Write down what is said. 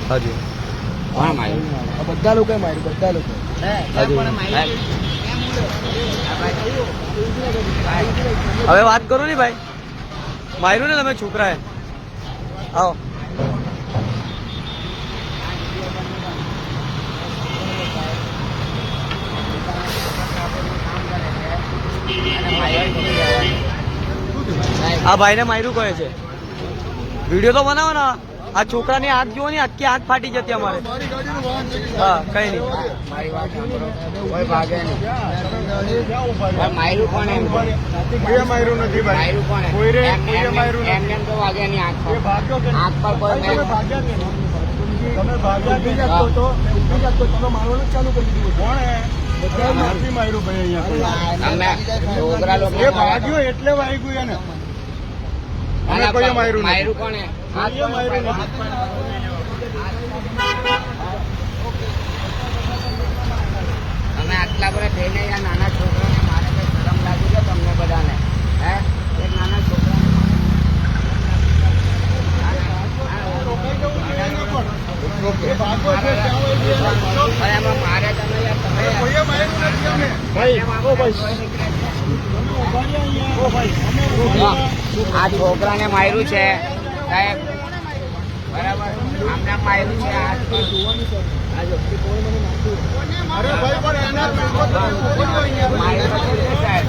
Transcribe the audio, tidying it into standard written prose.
હાજી કોણ માર્યું? બધા લોકોએ માર્યું, બધા લોકો. હવે વાત કરો ને ભાઈ, માર્યું ને તમે છોકરાએ? આવો. આ ભાઈને માર્યું કહે છે. વિડીયો તો બનાવો ને. આ છોકરાની આંખ જુઓ ને, આખી આંખ ફાટી જતી અમારે. હા કઈ નહીં. મારી વાત સાંભળો, કોઈ ભાગે નહીં. માર્યું કોને? માર્યું નથી ભાઈ. માર્યું કોને? એમને તો વાગે નહીં આંખ પર. આંખ પર કોઈ તમે ભાગ્યા ઉઠી જતો તો તમે મારવાનું ચાલુ કરી દીધું. કોણે? નથી માર્યું ભાઈ અહીંયા. છોકરા લોકો એ ભાગ્યો એટલે વાગ્યું એને. અમે કોઈએ માર્યું નથી. માર્યું કોને? કોઈએ માર્યું નથી. તમે આટલા બધા થઈને યાર નાના છોકરાને મારે કઈ શરમ લાગી છે તમને બધાને? હે, એક નાના છોકરાને એમાં મારે તમે યાર તમે કોઈએ માર્યું નથી અમે. ભાઈ ઓ ભાઈ આ છોકરાને માર્યું છે સાહેબ, બરાબર? આમને માર્યું છે આ અરે ભાઈ પણ એના માર્યું છે સાહેબ.